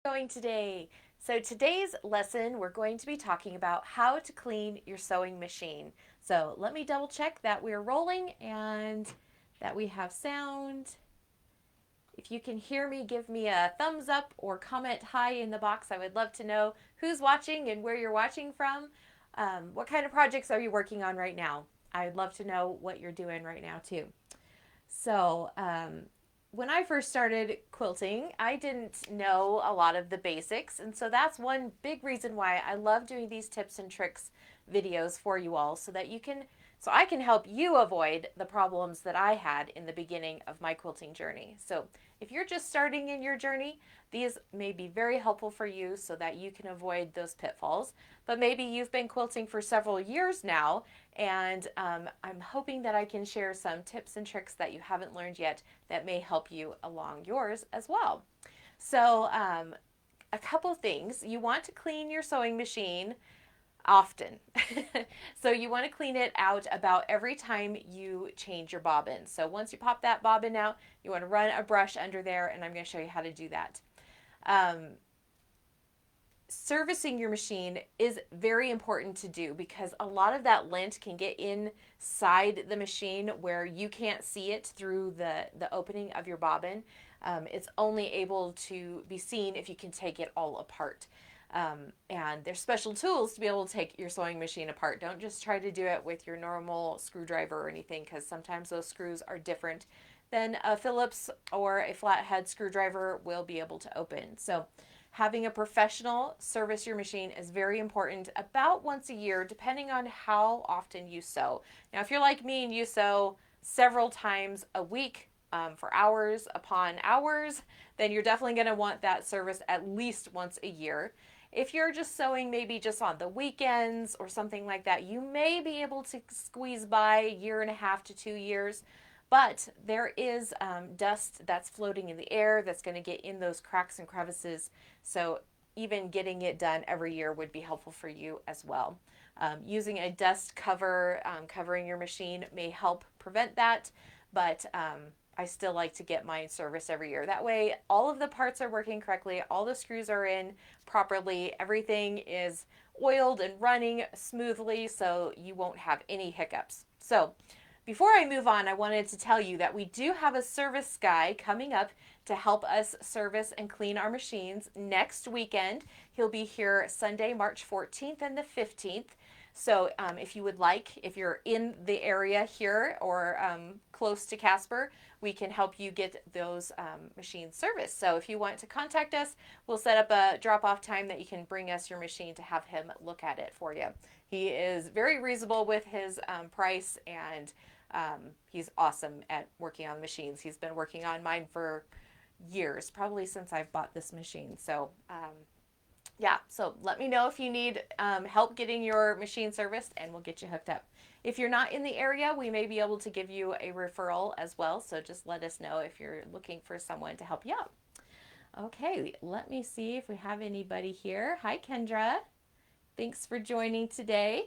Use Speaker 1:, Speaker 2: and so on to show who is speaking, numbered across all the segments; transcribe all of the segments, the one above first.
Speaker 1: Going today. So today's lesson, we're going to be talking about how to clean your sewing machine. So let me double check that we're rolling and that we have sound. If you can hear me, give me a thumbs up or comment hi in the box. I would love to know who's watching and where you're watching from. What kind of projects are you working on right now? I'd love to know what you're doing right now too. So, when I first started quilting, I didn't know a lot of the basics. And so that's one big reason why I love doing these tips and tricks videos for you all so I can help you avoid the problems that I had in the beginning of my quilting journey. So if you're just starting in your journey, these may be very helpful for you so that you can avoid those pitfalls. But maybe you've been quilting for several years now, and I'm hoping that I can share some tips and tricks that you haven't learned yet that may help you along yours as well. So, a couple things. You want to clean your sewing machine often. So you want to clean it out about every time you change your bobbin. So once you pop that bobbin out, you want to run a brush under there, and I'm going to show you how to do that. Um, Servicing your machine is very important to do because a lot of that lint can get inside the machine where you can't see it through the opening of your bobbin. It's only able to be seen if you can take it all apart. And there's special tools to be able to take your sewing machine apart. Don't just try to do it with your normal screwdriver or anything, because sometimes those screws are different than a Phillips or a flathead screwdriver will be able to open. So having a professional service your machine is very important about once a year, depending on how often you sew. Now, if you're like me and you sew several times a week, for hours upon hours, then you're definitely going to want that service at least once a year. If you're just sewing maybe just on the weekends or something like that, you may be able to squeeze by a year and a half to 2 years. But there is dust that's floating in the air that's going to get in those cracks and crevices. So even getting it done every year would be helpful for you as well. Using a dust cover, covering your machine may help prevent that, but I still like to get mine serviced every year. That way, all of the parts are working correctly, all the screws are in properly, everything is oiled and running smoothly, so you won't have any hiccups. So, before I move on, I wanted to tell you that we do have a service guy coming up to help us service and clean our machines next weekend. He'll be here Sunday, March 14th and the 15th. So if you would like, if you're in the area here or close to Casper, we can help you get those machines serviced. So if you want to contact us, we'll set up a drop-off time that you can bring us your machine to have him look at it for you. He is very reasonable with his price, and he's awesome at working on machines. He's been working on mine for years, probably since I've bought this machine. So yeah, so let me know if you need help getting your machine serviced, and we'll get you hooked up. If you're not in the area, we may be able to give you a referral as well. So just let us know if you're looking for someone to help you out. Okay, let me see if we have anybody here. Hi, Kendra. Thanks for joining today.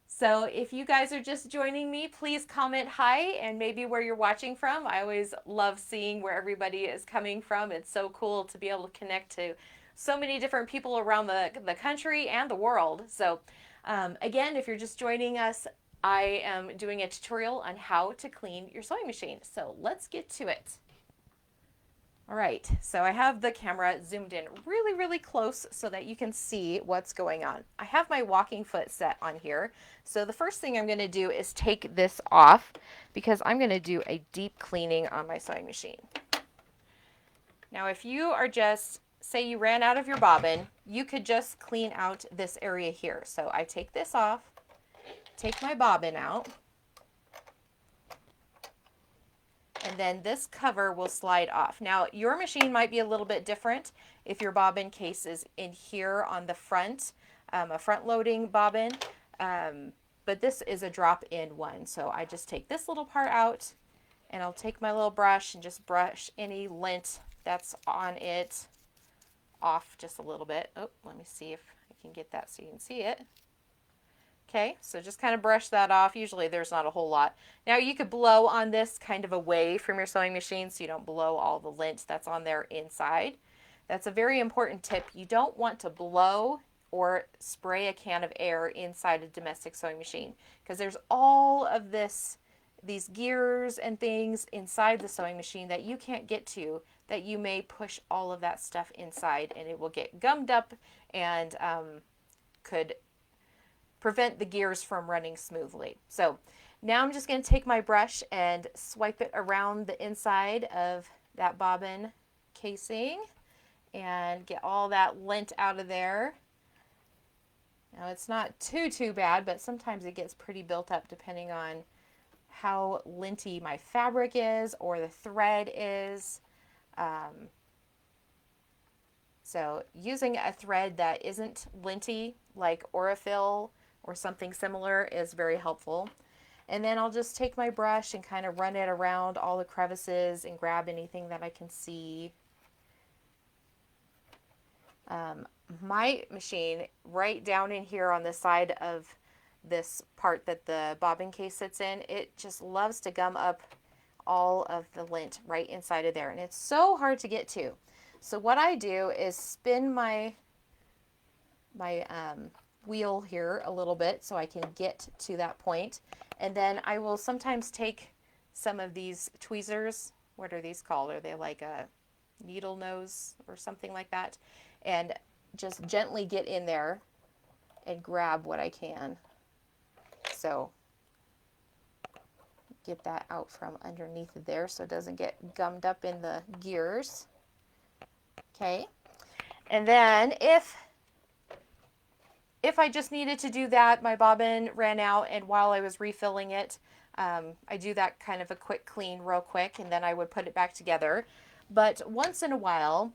Speaker 1: So if you guys are just joining me, please comment hi and maybe where you're watching from. I always love seeing where everybody is coming from. It's so cool to be able to connect to so many different people around the country and the world. So again, if you're just joining us, I am doing a tutorial on how to clean your sewing machine. So let's get to it. All right, so I have the camera zoomed in really, really close so that you can see what's going on. I have my walking foot set on here. So the first thing I'm going to do is take this off because I'm going to do a deep cleaning on my sewing machine. Now, if you are just, say you ran out of your bobbin, you could just clean out this area here. So I take this off, take my bobbin out, and then this cover will slide off. Now, your machine might be a little bit different if your bobbin case is in here on the front, a front loading bobbin, but this is a drop-in one. So I just take this little part out, and I'll take my little brush and just brush any lint that's on it off just a little bit. Oh, let me see if I can get that so you can see it. Okay, so just kind of brush that off. Usually there's not a whole lot. Now you could blow on this kind of away from your sewing machine so you don't blow all the lint that's on there inside. That's a very important tip. You don't want to blow or spray a can of air inside a domestic sewing machine because there's all of these gears and things inside the sewing machine that you can't get to, that you may push all of that stuff inside and it will get gummed up and could prevent the gears from running smoothly. So now I'm just going to take my brush and swipe it around the inside of that bobbin casing and get all that lint out of there. Now it's not too bad, but sometimes it gets pretty built up depending on how linty my fabric is or the thread is. So using a thread that isn't linty like Aurifil or something similar is very helpful. And then I'll just take my brush and kind of run it around all the crevices and grab anything that I can see. My machine, right down in here on the side of this part that the bobbin case sits in, it just loves to gum up all of the lint right inside of there. And it's so hard to get to. So what I do is spin my wheel here a little bit so I can get to that point. And then I will sometimes take some of these tweezers. What are these called? Are they like a needle nose or something like that? And just gently get in there and grab what I can. So get that out from underneath there so it doesn't get gummed up in the gears. Okay. And then if I just needed to do that, my bobbin ran out, and while I was refilling it, I do that kind of a quick clean real quick, and then I would put it back together. But once in a while,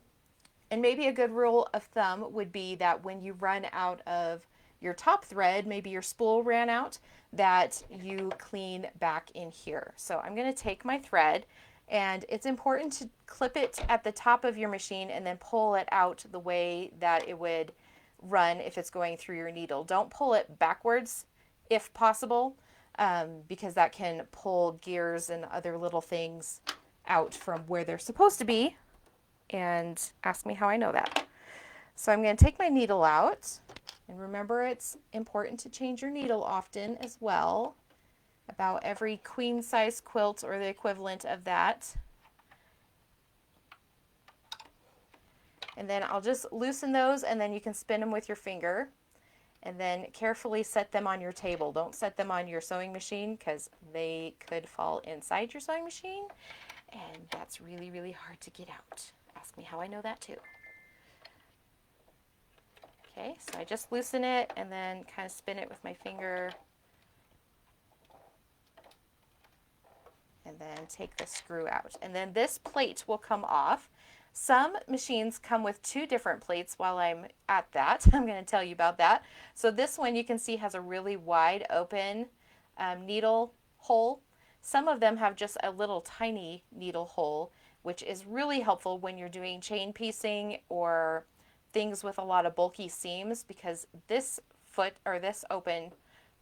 Speaker 1: and maybe a good rule of thumb would be that when you run out of your top thread, maybe your spool ran out, that you clean back in here. So I'm going to take my thread, and it's important to clip it at the top of your machine and then pull it out the way that it would run if it's going through your needle. Don't pull it backwards if possible, because that can pull gears and other little things out from where they're supposed to be. And ask me how I know that. So I'm going to take my needle out, and remember it's important to change your needle often as well, about every queen size quilt or the equivalent of that. And then I'll just loosen those, and then you can spin them with your finger, and then carefully set them on your table. Don't set them on your sewing machine because they could fall inside your sewing machine, and that's really hard to get out. Ask me how I know that too. Okay, so I just loosen it and then kind of spin it with my finger, and then take the screw out. And then this plate will come off. Some machines come with two different plates. While I'm at that, I'm going to tell you about that. So this one you can see has a really wide open needle hole. Some of them have just a little tiny needle hole, which is really helpful when you're doing chain piecing or things with a lot of bulky seams, because this foot or this open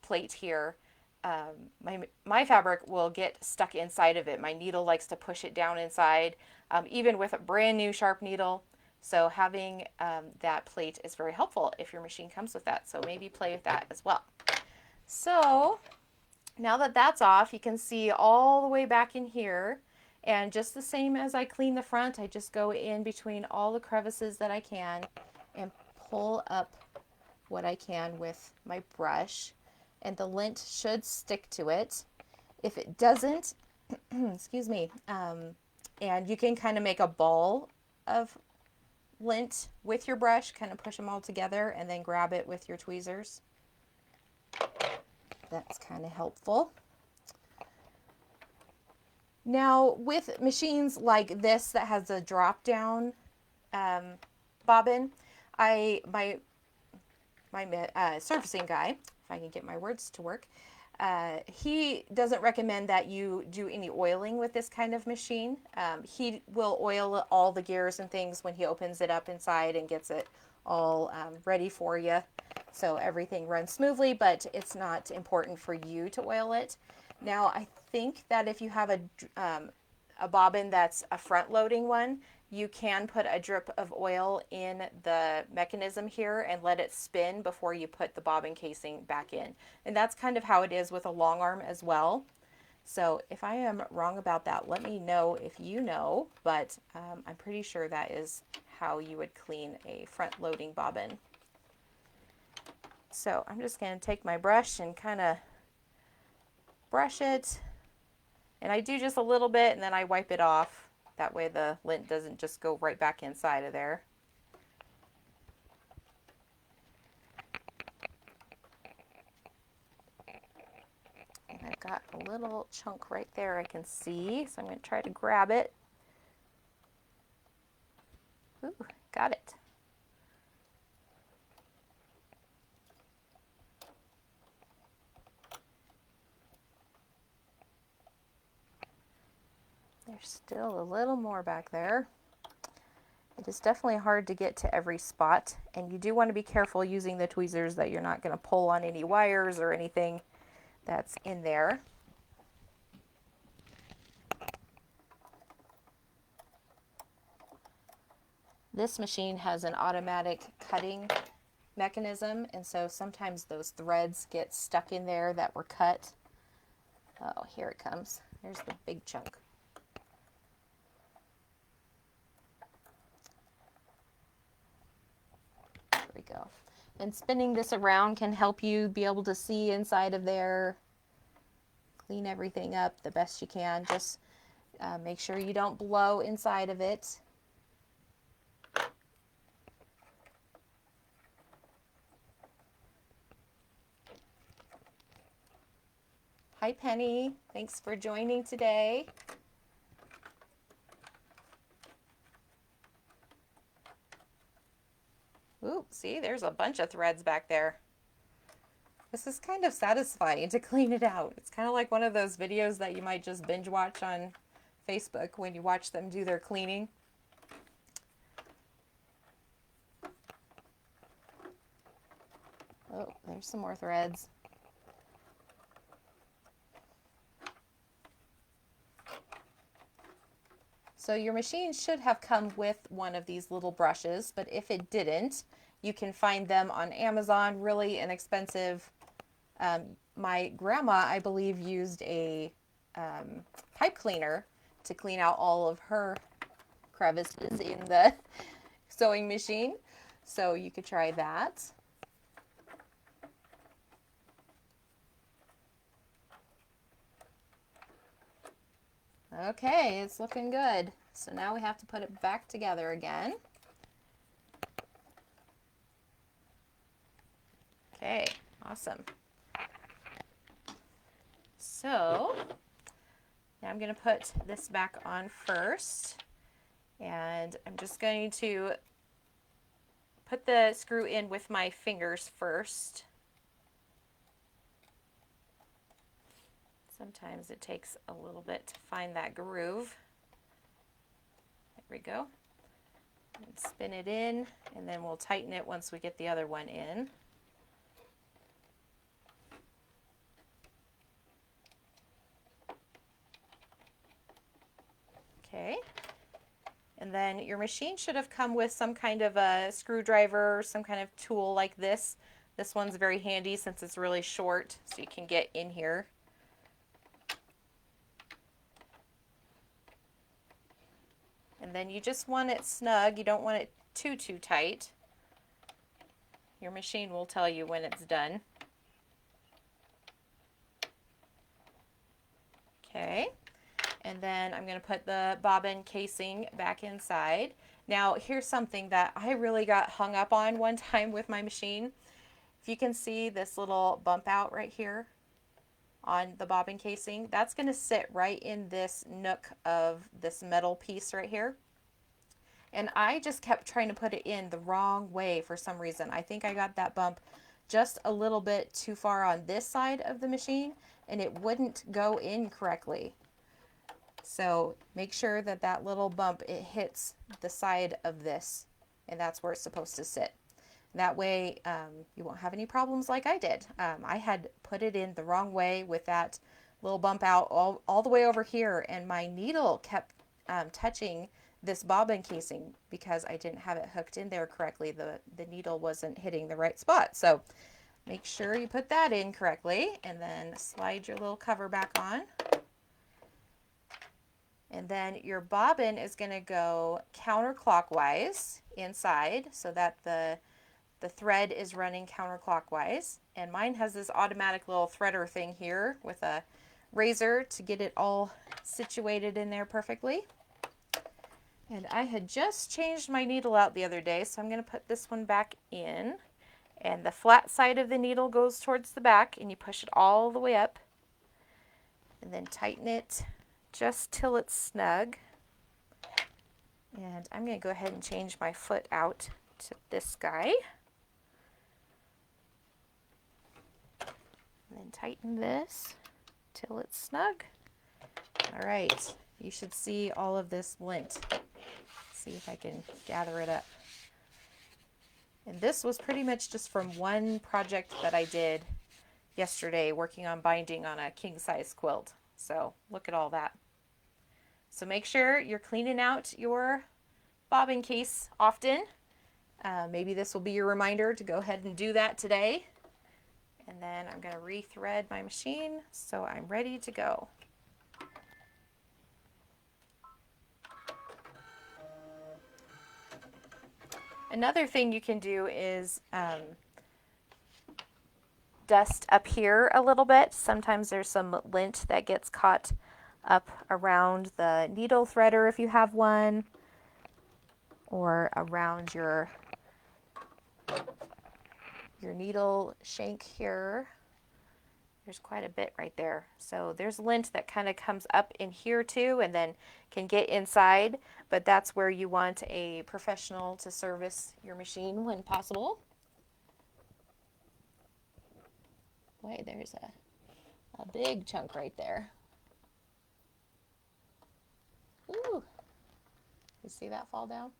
Speaker 1: plate here, my fabric will get stuck inside of it. My needle likes to push it down inside, even with a brand new sharp needle. So having that plate is very helpful if your machine comes with that. So maybe play with that as well. So now that that's off, you can see all the way back in here. And just the same as I clean the front, I just go in between all the crevices that I can and pull up what I can with my brush. And the lint should stick to it. If it doesn't, excuse me, and you can kind of make a ball of lint with your brush, kind of push them all together and then grab it with your tweezers. That's kind of helpful. Now, with machines like this that has a drop-down bobbin, my surfacing guy, if I can get my words to work, he doesn't recommend that you do any oiling with this kind of machine. He will oil all the gears and things when he opens it up inside and gets it all ready for you, so everything runs smoothly, but it's not important for you to oil it. Now, I think that if you have a bobbin that's a front-loading one, you can put a drip of oil in the mechanism here and let it spin before you put the bobbin casing back in. And that's kind of how it is with a long arm as well. So if I am wrong about that, let me know if you know, but I'm pretty sure that is how you would clean a front loading bobbin. So I'm just going to take my brush and kind of brush it. And I do just a little bit and then I wipe it off. That way the lint doesn't just go right back inside of there. And I've got a little chunk right there I can see, so I'm going to try to grab it. Ooh, got it. There's still a little more back there. It is definitely hard to get to every spot, and you do want to be careful using the tweezers that you're not going to pull on any wires or anything that's in there. This machine has an automatic cutting mechanism, and so sometimes those threads get stuck in there that were cut. Oh, here it comes. There's the big chunk. There we go. And spinning this around can help you be able to see inside of there. Clean everything up the best you can. Just make sure you don't blow inside of it. Hi Penny, thanks for joining today. Ooh, see, there's a bunch of threads back there. This is kind of satisfying to clean it out. It's kind of like one of those videos that you might just binge watch on Facebook when you watch them do their cleaning. Oh, there's some more threads. So your machine should have come with one of these little brushes, but if it didn't, you can find them on Amazon, really inexpensive. My grandma, I believe, used a pipe cleaner to clean out all of her crevices in the sewing machine. So you could try that. Okay, it's looking good. So now we have to put it back together again. Okay, awesome. So now I'm going to put this back on first, and I'm just going to put the screw in with my fingers first. Sometimes it takes a little bit to find that groove. There we go. And spin it in, and then we'll tighten it once we get the other one in. Okay. And then your machine should have come with some kind of a screwdriver, some kind of tool like this. This one's very handy since it's really short, so you can get in here. And then you just want it snug. You don't want it too tight. Your machine will tell you when it's done. Okay. And then I'm going to put the bobbin casing back inside. Now, here's something that I really got hung up on one time with my machine. If you can see this little bump out right here on the bobbin casing, that's going to sit right in this nook of this metal piece right here. And I just kept trying to put it in the wrong way for some reason. I think I got that bump just a little bit too far on this side of the machine, and it wouldn't go in correctly. So make sure that that little bump, it hits the side of this, and that's where it's supposed to sit. That way you won't have any problems like I did. I had put it in the wrong way with that little bump out all the way over here, and my needle kept touching this bobbin casing because I didn't have it hooked in there correctly. The needle wasn't hitting the right spot. So make sure you put that in correctly and then slide your little cover back on. And then your bobbin is going to go counterclockwise inside so that the thread is running counterclockwise. And mine has this automatic little threader thing here with a razor to get it all situated in there perfectly. And I had just changed my needle out the other day, so I'm going to put this one back in. And the flat side of the needle goes towards the back, and you push it all the way up. And then tighten it just till it's snug. And I'm going to go ahead and change my foot out to this guy. And then tighten this till it's snug. All right, you should see all of this lint. See if I can gather it up. And this was pretty much just from one project that I did yesterday, working on binding on a king size quilt. So look at all that. So make sure you're cleaning out your bobbin case often. Maybe this will be your reminder to go ahead and do that today. And then I'm going to re-thread my machine so I'm ready to go. Another thing you can do is dust up here a little bit. Sometimes there's some lint that gets caught up around the needle threader if you have one, or around your needle shank here. There's quite a bit right there. So there's lint that kind of comes up in here too and then can get inside, but that's where you want a professional to service your machine when possible. Boy, there's a big chunk right there. Ooh, you see that fall down?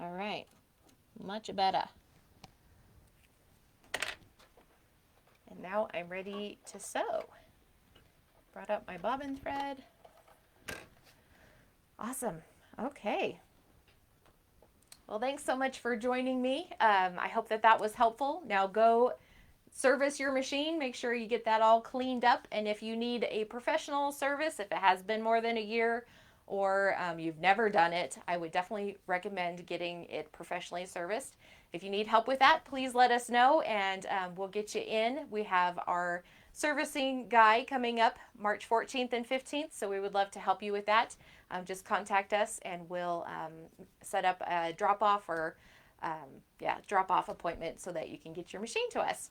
Speaker 1: All right, much better. And now I'm ready to sew. Brought up my bobbin thread. Awesome. Okay. Well, thanks so much for joining me. I hope that was helpful. Now go service your machine. Make sure you get that all cleaned up. And if you need a professional service, if it has been more than a year, or you've never done it, I would definitely recommend getting it professionally serviced. If you need help with that, please let us know and we'll get you in. We have our servicing guy coming up March 14th and 15th, so we would love to help you with that. Just contact us and we'll set up a drop-off or drop-off appointment so that you can get your machine to us.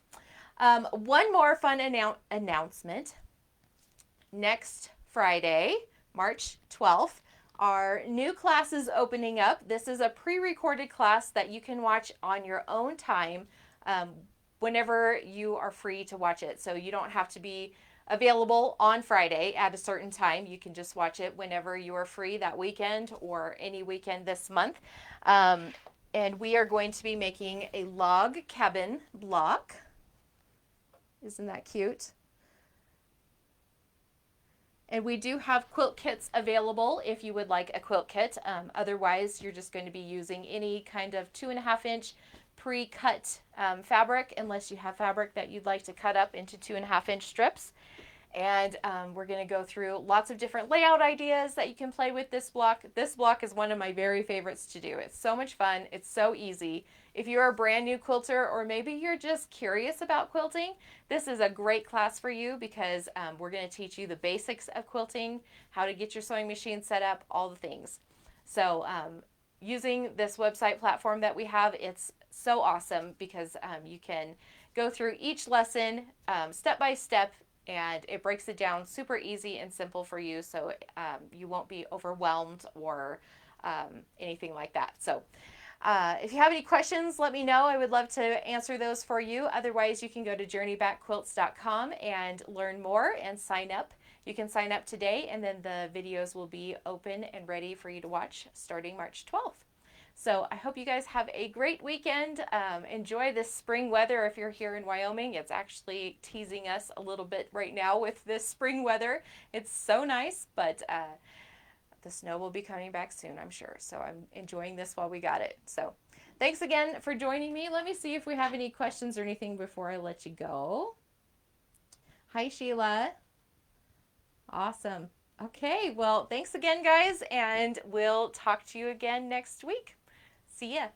Speaker 1: One more fun announcement. Next Friday, March 12th, our new class is opening up. This is a pre-recorded class that you can watch on your own time whenever you are free to watch it. So you don't have to be available on Friday at a certain time. You can just watch it whenever you are free that weekend or any weekend this month. And we are going to be making a log cabin block. Isn't that cute? And we do have quilt kits available if you would like a quilt kit. Otherwise, you're just going to be using any kind of 2.5-inch pre-cut fabric, unless you have fabric that you'd like to cut up into 2.5-inch strips. And we're going to go through lots of different layout ideas that you can play with this block. This block is one of my very favorites to do. It's so much fun. It's so easy. If you're a brand new quilter, or maybe you're just curious about quilting, this is a great class for you because we're going to teach you the basics of quilting, how to get your sewing machine set up, all the things. So using this website platform that we have, it's so awesome because you can go through each lesson step by step, and it breaks it down super easy and simple for you, so you won't be overwhelmed or anything like that. So if you have any questions, let me know. I would love to answer those for you. Otherwise, you can go to journeybackquilts.com and learn more and sign up. You can sign up today, and then the videos will be open and ready for you to watch starting March 12th. So I hope you guys have a great weekend. Enjoy this spring weather. If you're here in Wyoming, it's actually teasing us a little bit right now with this spring weather. It's so nice, but the snow will be coming back soon, I'm sure. So I'm enjoying this while we got it. So thanks again for joining me. Let me see if we have any questions or anything before I let you go. Hi, Sheila. Awesome. Okay, well, thanks again, guys, and we'll talk to you again next week. See ya.